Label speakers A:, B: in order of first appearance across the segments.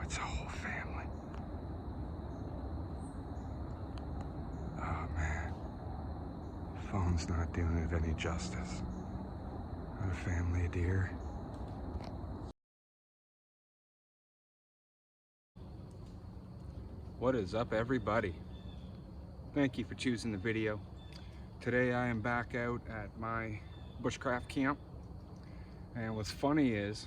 A: it's a whole family. Oh man, the phone's not doing it any justice. What a family of deer. What is up, everybody? Thank you for choosing the video. Today I am back out at my bushcraft camp, and what's funny is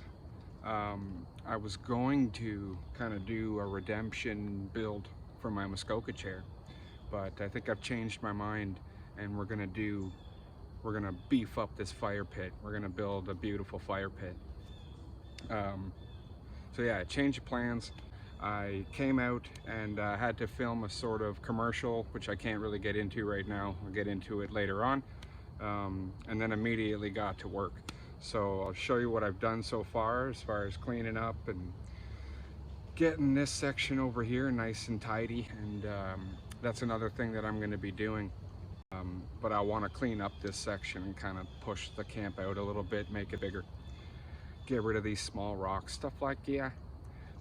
A: I was going to kind of do a redemption build for my Muskoka chair, but I think I've changed my mind, and we're gonna beef up this fire pit. We're gonna build a beautiful fire pit. So yeah, I changed the plans. I came out and had to film a sort of commercial, which I can't really get into right now. I'll get into it later on. And then immediately got to work. So I'll show you what I've done so far as cleaning up and getting this section over here nice and tidy. And that's another thing that I'm going to be doing. But I want to clean up this section and kind of push the camp out a little bit, make it bigger. Get rid of these small rocks, stuff like, yeah.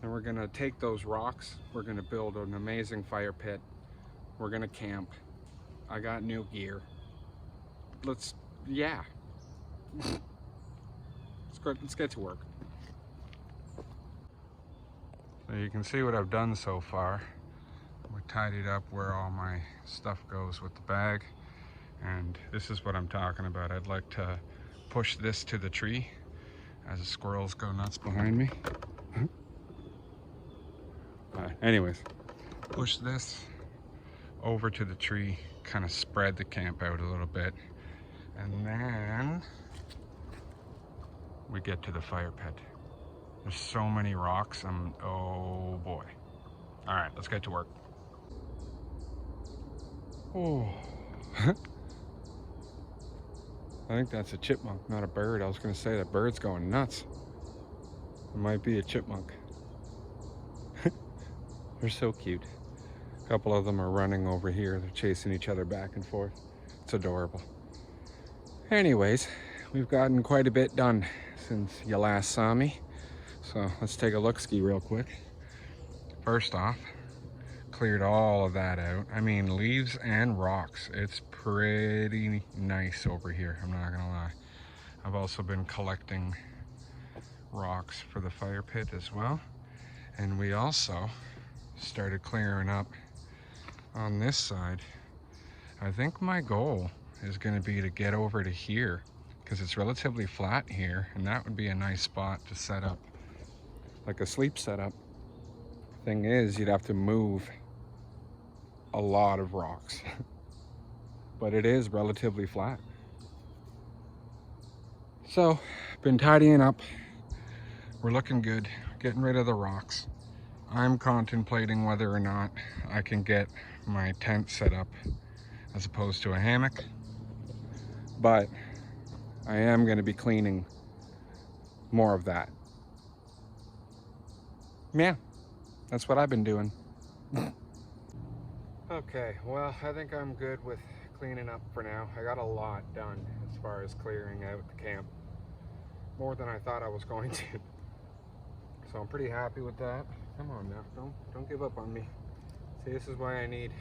A: And we're gonna take those rocks, we're gonna build an amazing fire pit. We're gonna camp. I got new gear. Let's get to work. So you can see what I've done so far. We tidied up where all my stuff goes with the bag. And this is what I'm talking about. I'd like to push this to the tree as the squirrels go nuts behind me. Anyways, push this over to the tree, kind of spread the camp out a little bit, and then we get to the fire pit. There's so many rocks, oh boy. All right, let's get to work. Oh. I think that's a chipmunk, not a bird. I was gonna say that bird's going nuts. It might be a chipmunk. They're so cute. A couple of them are running over here. They're chasing each other back and forth. It's adorable. Anyways, we've gotten quite a bit done since you last saw me. So let's take a look-ski real quick. First off, cleared all of that out. I mean, leaves and rocks. It's pretty nice over here, I'm not gonna lie. I've also been collecting rocks for the fire pit as well. And we also started clearing up on this side. I think my goal is going to be to get over to here because it's relatively flat here, and that would be a nice spot to set up like a sleep setup. Thing is, you'd have to move a lot of rocks but it is relatively flat. So been tidying up, we're looking good, getting rid of the rocks. I'm contemplating whether or not I can get my tent set up as opposed to a hammock, but I am going to be cleaning more of that. Yeah, that's what I've been doing. Okay, well, I think I'm good with cleaning up for now. I got a lot done as far as clearing out the camp, more than I thought I was going to. So I'm pretty happy with that. Come on now, don't give up on me. See, this is why I need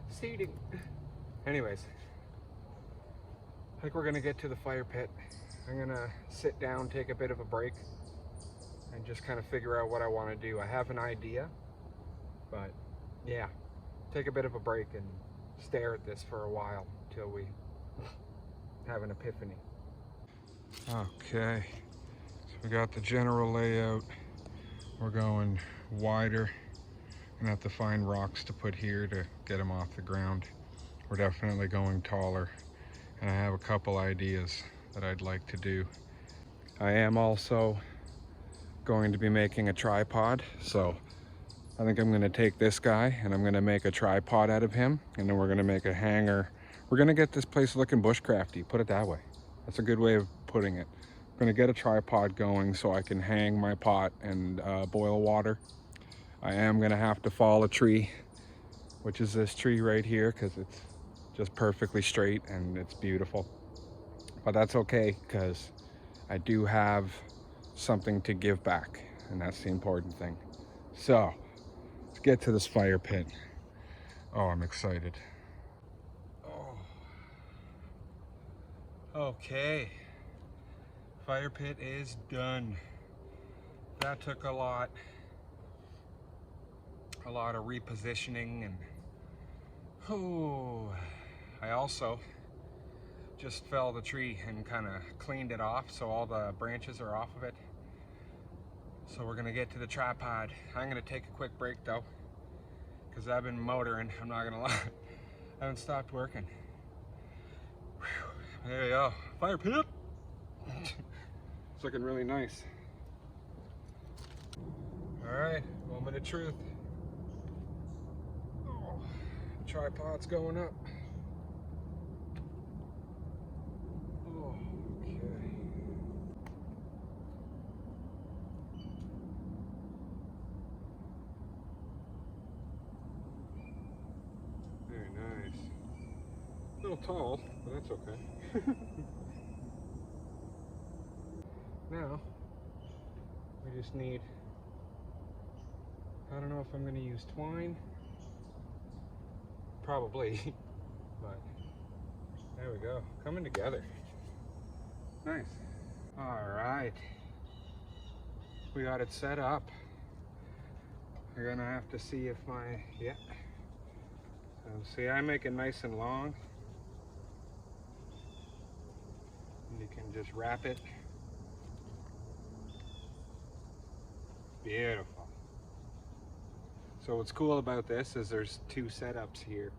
A: seating. Anyways, I think we're gonna get to the fire pit. I'm gonna sit down, take a bit of a break, and just kind of figure out what I want to do. I have an idea, but yeah, take a bit of a break and stare at this for a while till we have an epiphany. Okay, so we got the general layout. We're going wider. Gonna have to find rocks to put here to get them off the ground. We're definitely going taller, and I have a couple ideas that I'd like to do. I am also going to be making a tripod, so I think I'm going to take this guy and I'm going to make a tripod out of him, and then we're going to make a hanger. We're going to get this place looking bushcrafty, put it that way. That's a good way of putting it. I'm going to get a tripod going so I can hang my pot and boil water. I am going to have to fall a tree, which is this tree right here, because it's just perfectly straight and it's beautiful. But that's okay, because I do have something to give back, and that's the important thing. So let's get to this fire pit. Oh, I'm excited. Oh. Okay, fire pit is done. That took a lot of repositioning, and I also just felled the tree and kind of cleaned it off, so all the branches are off of it. So we're gonna get to the tripod. I'm gonna take a quick break though, because I've been motoring, I'm not gonna lie. I haven't stopped working. Whew. There we go, fire pit. It's looking really nice. All right, moment of truth. Oh, tripod's going up. Oh, okay. Very nice. A little tall, but that's okay. Now, we just need, I don't know if I'm going to use twine. Probably, but there we go, coming together. Nice. All right, we got it set up. We're gonna have to see if yeah. So see, I make it nice and long. And you can just wrap it. Beautiful. So what's cool about this is there's two setups here.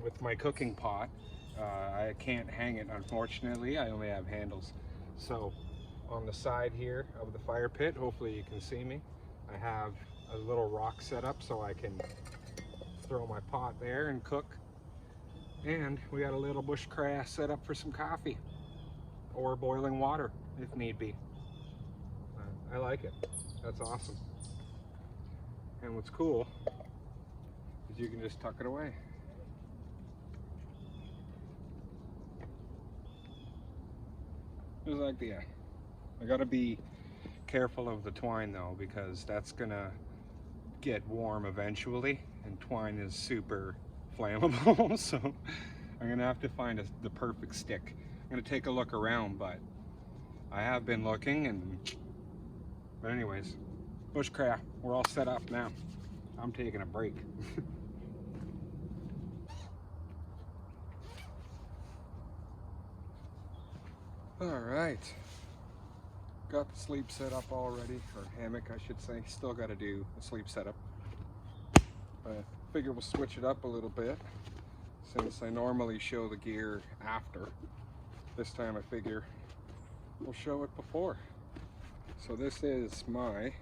A: With my cooking pot, I can't hang it, unfortunately. I only have handles. So on the side here of the fire pit, hopefully you can see me, I have a little rock set up so I can throw my pot there and cook. And we got a little bushcraft set up for some coffee or boiling water if need be. I like it. That's awesome. And what's cool is you can just tuck it away. Just like the, I gotta be careful of the twine though, because that's gonna get warm eventually, and twine is super flammable. So I'm gonna have to find the perfect stick. I'm gonna take a look around, but I have been looking, but anyways, bushcraft, we're all set up now. I'm taking a break. All right, got the sleep set up already, or hammock I should say. Still got to do a sleep setup, but I figure we'll switch it up a little bit since I normally show the gear after. This time I figure we'll show it before. So this is my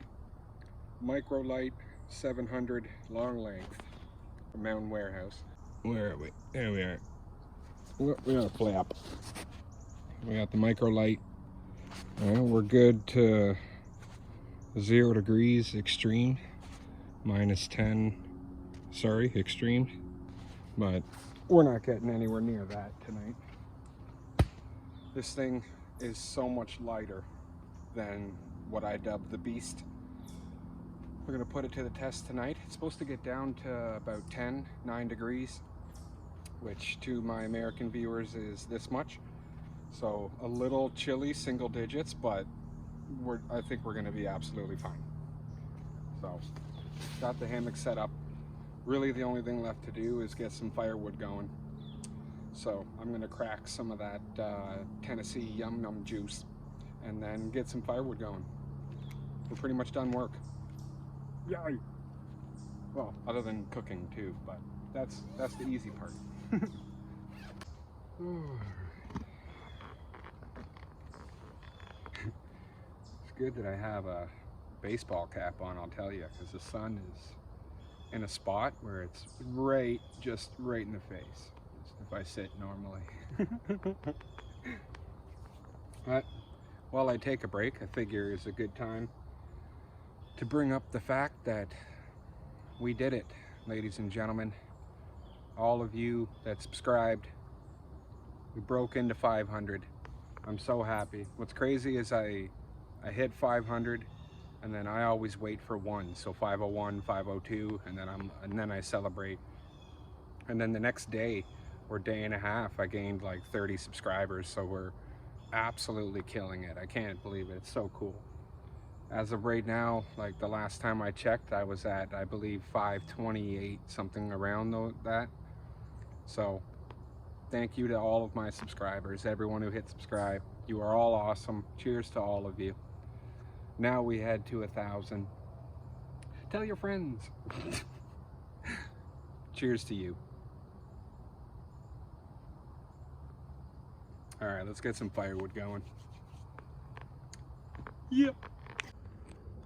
A: Microlite 700 long length from Mountain Warehouse. Where are we? There we are. We got a flap. We got the Microlite. We're good to 0 degrees extreme, -10, sorry, extreme, but we're not getting anywhere near that tonight. This thing is so much lighter than what I dubbed the Beast. We're gonna put it to the test tonight. It's supposed to get down to about 9 degrees, which to my American viewers is this much. So a little chilly, single digits, but I think we're gonna be absolutely fine. So got the hammock set up. Really the only thing left to do is get some firewood going. So I'm gonna crack some of that Tennessee Yum Num juice and then get some firewood going. We're pretty much done work. Yay! Well, other than cooking too, but that's the easy part. It's good that I have a baseball cap on, I'll tell you, because the sun is in a spot where it's just right in the face if I sit normally. But while I take a break, I figure it's a good time to bring up the fact that we did it, ladies and gentlemen. All of you that subscribed, we broke into 500. I'm so happy. What's crazy is I hit 500 and then I always wait for one. So 501, 502, and then I celebrate. And then the next day or day and a half, I gained like 30 subscribers. So we're absolutely killing it. I can't believe it. It's so cool. As of right now, like the last time I checked, I was at, I believe, 528, something around that. So thank you to all of my subscribers, everyone who hit subscribe. You are all awesome. Cheers to all of you. Now we head to 1,000. Tell your friends. Cheers to you. All right, let's get some firewood going. Yep.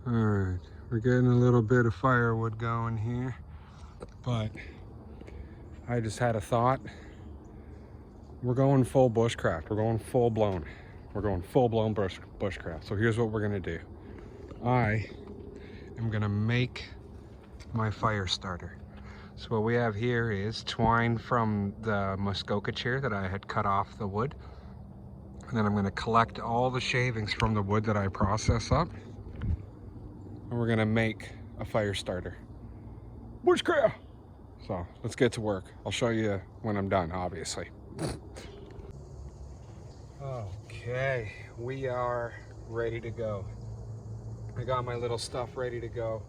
A: All right, we're getting a little bit of firewood going here, but I just had a thought. We're going full bushcraft. We're going full blown. We're going full blown bushcraft. So here's what we're gonna do. I am gonna make my fire starter. So what we have here is twine from the Muskoka chair that I had cut off the wood. And then I'm gonna collect all the shavings from the wood that I process up. And we're gonna make a fire starter. Bushcraft! So let's get to work. I'll show you when I'm done, obviously. Okay, we are ready to go. I got my little stuff ready to go.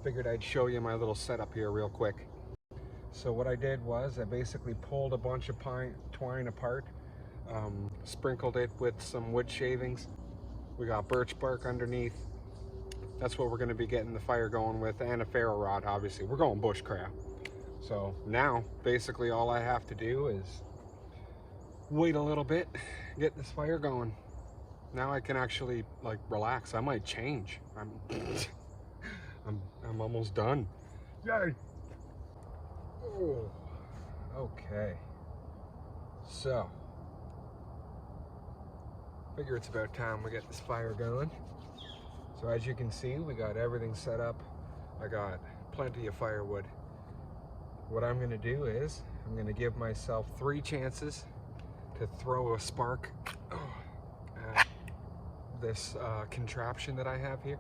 A: Figured I'd show you my little setup here real quick. So what I did was I basically pulled a bunch of twine apart, sprinkled it with some wood shavings. We got birch bark underneath. That's what we're going to be getting the fire going with, and a ferro rod, obviously. We're going bushcraft. So now, basically all I have to do is wait a little bit, get this fire going. Now I can actually like relax. I might change. I'm almost done. Yay! Oh, okay. So, figure it's about time we get this fire going. So as you can see, we got everything set up. I got plenty of firewood. What I'm gonna do is, I'm gonna give myself 3 chances to throw a spark at this contraption that I have here.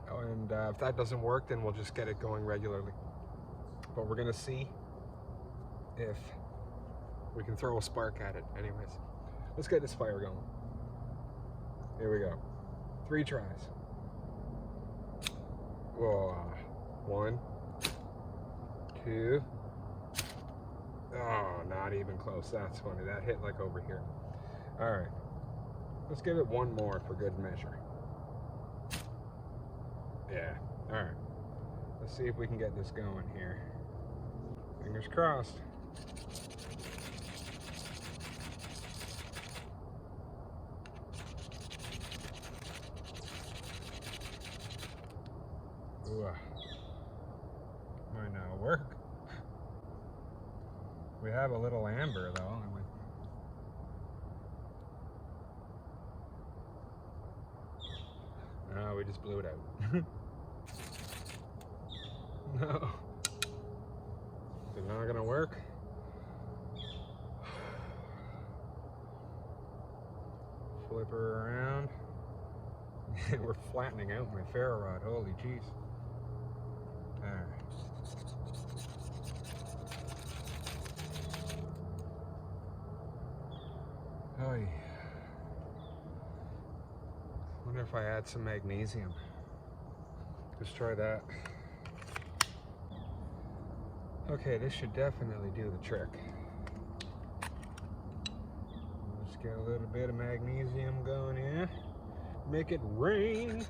A: And if that doesn't work, then we'll just get it going regularly. But we're gonna see if we can throw a spark at it. Anyways, let's get this fire going. Here we go. 3 tries. Whoa. 1, 2. Oh, not even close. That's funny. That hit like over here. All right. Let's give it one more for good measure. Yeah. All right. Let's see if we can get this going here. Fingers crossed. Ooh. Might not work. We have a little amber though. No, we just blew it out. No. It's not gonna work. Flip her around. We're flattening out my ferro rod. Holy jeez. Alright. Oy. Wonder if I add some magnesium. Let's try that. Okay, this should definitely do the trick. Let's get a little bit of magnesium going here. Make it rain.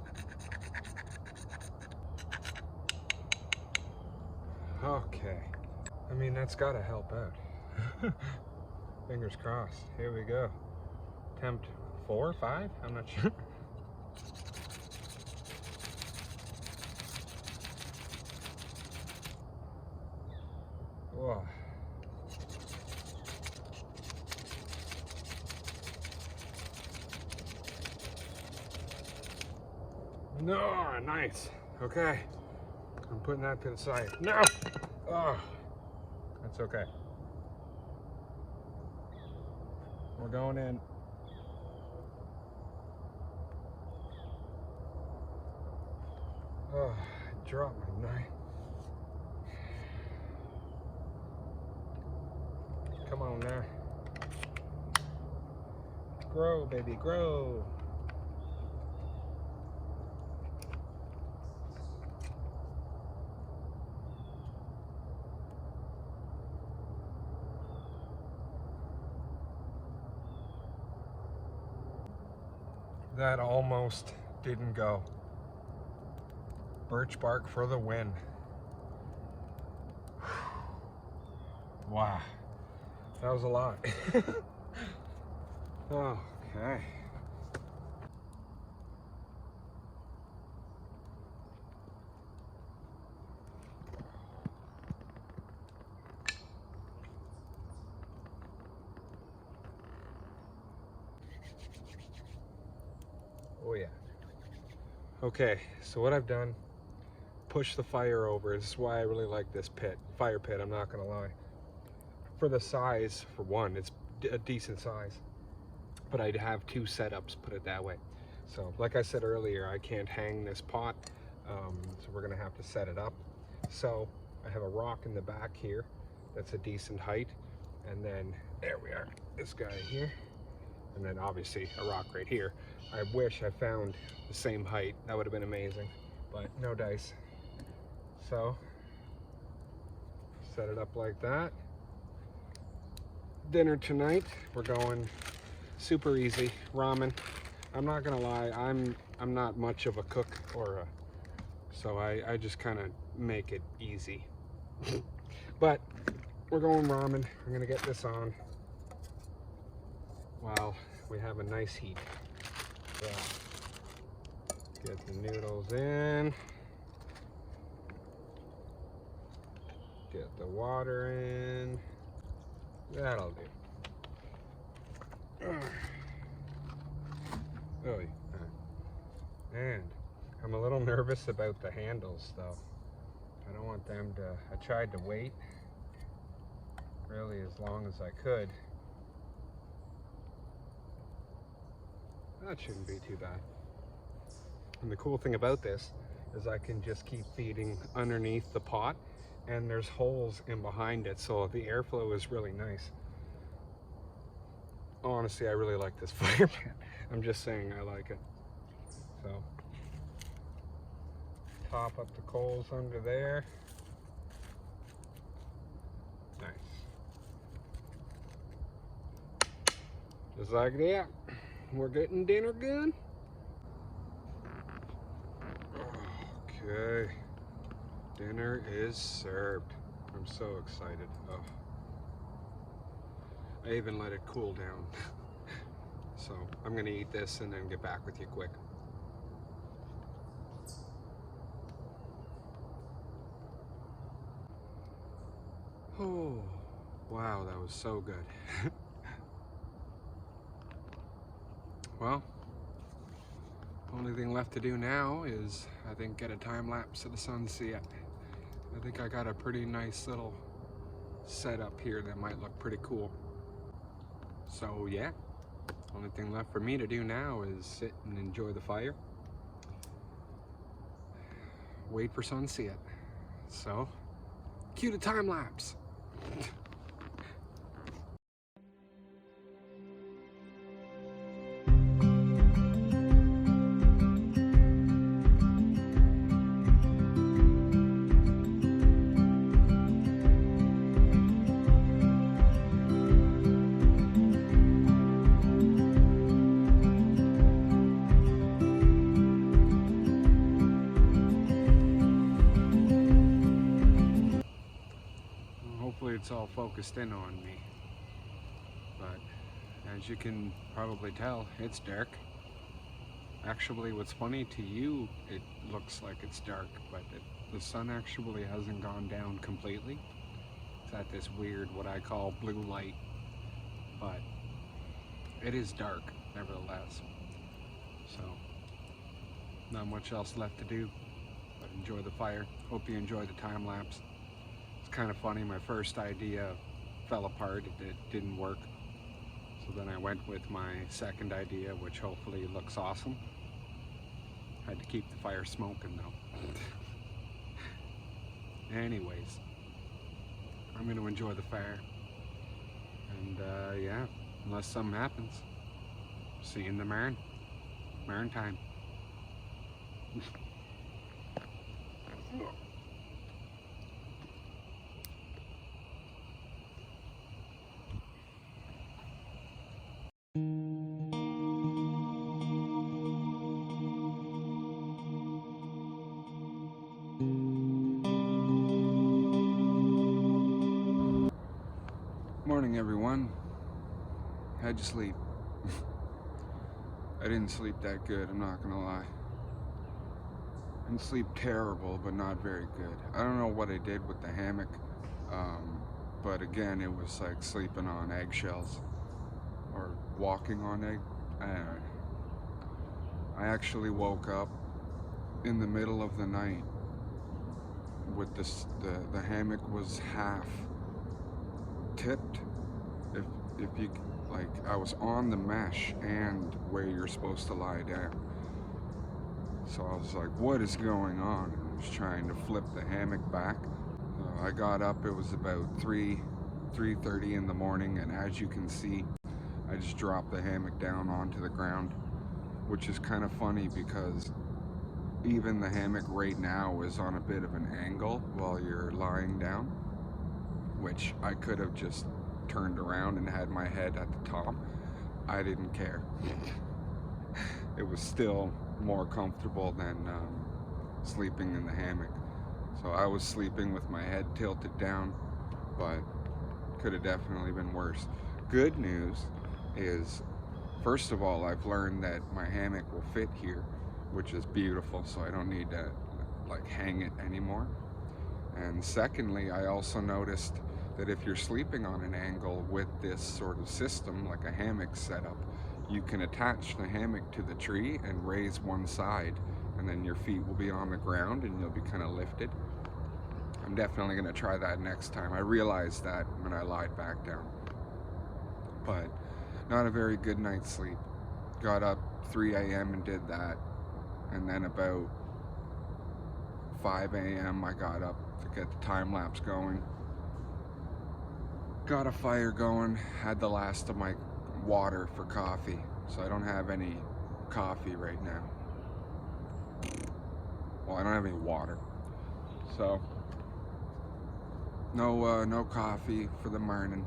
A: Okay. I mean, that's gotta help out. Fingers crossed. Here we go. Attempt 4, 5? I'm not sure. Whoa. No, nice. Okay. I'm putting that to the side. No! Oh, that's okay. We're going in. Oh, I dropped my knife. Come on now. Grow, baby, grow. That almost didn't go. Birch bark for the win. Wow, that was a lot. Okay. Oh yeah. Okay, so what I've done, push the fire over. This is why I really like this fire pit, I'm not gonna lie. For the size, for one, it's a decent size. But I'd have two setups, put it that way. So like I said earlier, I can't hang this pot, so we're gonna have to set it up. So I have a rock in the back here that's a decent height, and then there we are, this guy here, and then obviously a rock right here. I wish I found the same height, that would have been amazing, but no dice. So set it up like that. Dinner tonight, we're going super easy, ramen. I'm not gonna lie, I'm not much of a cook so I just kind of make it easy. But we're going ramen. I'm gonna get this on while we have a nice heat. So get the noodles in, get the water in. That'll do. Oh, and I'm a little nervous about the handles though. I don't want them to, I tried to wait really as long as I could. That shouldn't be too bad. And the cool thing about this is I can just keep feeding underneath the pot, and there's holes in behind it, so the airflow is really nice. Honestly, I really like this fire pit. I'm just saying I like it. So top up the coals under there. Nice. Just like that. We're getting dinner good. Okay. Dinner is served. I'm so excited. Oh. I even let it cool down. So I'm gonna eat this and then get back with you quick. Oh, wow, that was so good. Well, only thing left to do now is, I think, get a time lapse of the sunset. I think I got a pretty nice little setup here that might look pretty cool. So yeah, only thing left for me to do now is sit and enjoy the fire. Wait for sunset. So, cue the time lapse. Hopefully it's all focused in on me, but as you can probably tell, it's dark. Actually, what's funny, to you it looks like it's dark, but the sun actually hasn't gone down completely. It's at this weird, what I call blue light, but it is dark nevertheless. So not much else left to do but enjoy the fire. Hope you enjoy the time lapse. It's kind of funny, my first idea fell apart, it didn't work. So then I went with my second idea, which hopefully looks awesome. Had to keep the fire smoking though. Anyways, I'm gonna enjoy the fire. And yeah, unless something happens, see you in the Marn time. Morning everyone. How'd you sleep? I didn't sleep that good, I'm not gonna lie. I didn't sleep terrible, but not very good. I don't know what I did with the hammock, but again, it was like sleeping on eggshells or walking on egg. I actually woke up in the middle of the night with this. The hammock was half tipped. If you like, I was on the mesh and where you're supposed to lie down. So I was like, what is going on? I was trying to flip the hammock back. I got up, it was about 3:30 in the morning, and as you can see, I just dropped the hammock down onto the ground, which is kind of funny because even the hammock right now is on a bit of an angle while you're lying down, which I could have just turned around and had my head at the top. I didn't care. It was still more comfortable than sleeping in the hammock. So I was sleeping with my head tilted down, but could have definitely been worse. Good news is, first of all, I've learned that my hammock will fit here, which is beautiful, so I don't need to like hang it anymore. And secondly, I also noticed that if you're sleeping on an angle with this sort of system, like a hammock setup, you can attach the hammock to the tree and raise one side, and then your feet will be on the ground and you'll be kind of lifted. I'm definitely going to try that next time. I realized that when I lied back down. But not a very good night's sleep. Got up 3 a.m. and did that, and then about 5 a.m. I got up to get the time lapse going. Got a fire going, had the last of my water for coffee, so I don't have any coffee right now. Well, I don't have any water, so no coffee for the morning,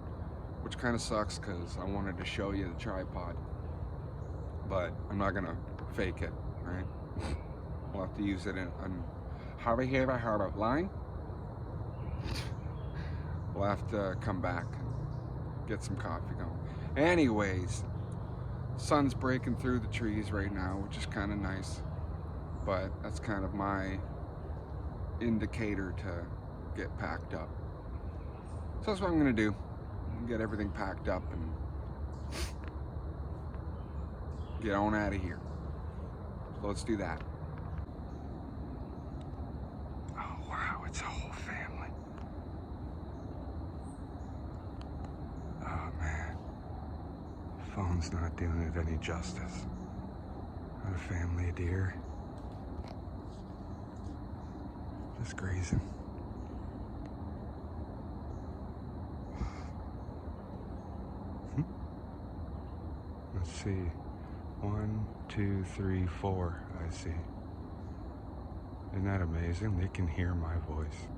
A: which kind of sucks because I wanted to show you the tripod, but I'm not gonna fake it, right? We'll have to use it on Harvey line. We'll have to come back and get some coffee going. Anyways, sun's breaking through the trees right now, which is kind of nice, but that's kind of my indicator to get packed up. So that's what I'm gonna do, get everything packed up and get on out of here. So let's do that. Oh wow, it's a whole family. Oh man, phone's not doing it any justice. What a family of deer. Just grazing. Let's see. 1, 2, 3, 4. I see. Isn't that amazing? They can hear my voice.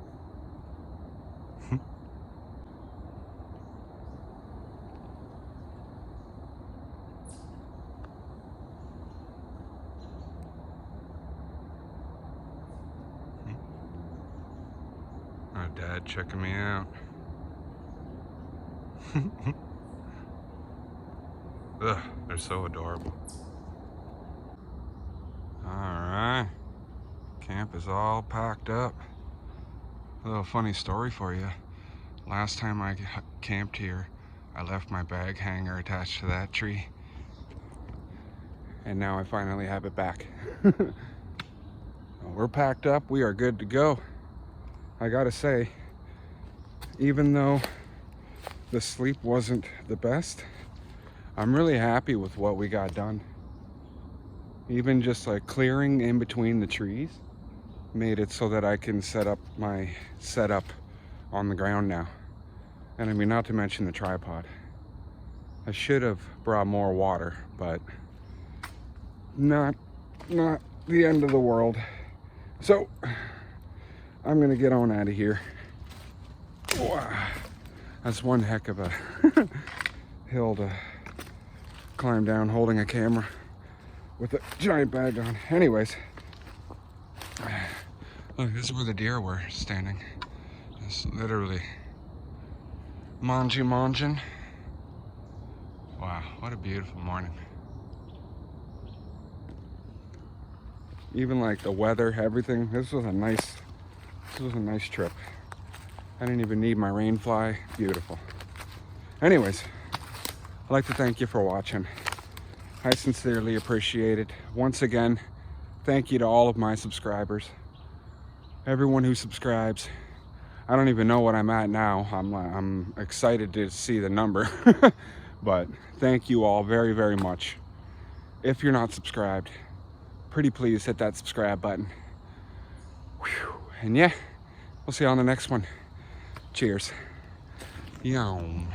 A: My dad checking me out. Ugh, they're so adorable. Alright, camp is all packed up. A little funny story for you. Last time I camped here, I left my bag hanger attached to that tree. And now I finally have it back. We're packed up, we are good to go. I gotta say, even though the sleep wasn't the best, I'm really happy with what we got done. Even just like clearing in between the trees made it so that I can set up my setup on the ground now. And I mean, not to mention the tripod. I should have brought more water, but not the end of the world. So I'm gonna get on out of here. Wow. That's one heck of a hill to climb down holding a camera with a giant bag on. Anyways, look, this is where the deer were standing. It's literally mangin'. Wow, what a beautiful morning. Even like the weather, everything. This was a nice trip. I didn't even need my rain fly. Beautiful. Anyways, I'd like to thank you for watching. I sincerely appreciate it. Once again, thank you to all of my subscribers. Everyone who subscribes. I don't even know what I'm at now. I'm excited to see the number. But thank you all very, very much. If you're not subscribed, pretty please hit that subscribe button. Whew. And yeah, we'll see you on the next one. Cheers. Yum.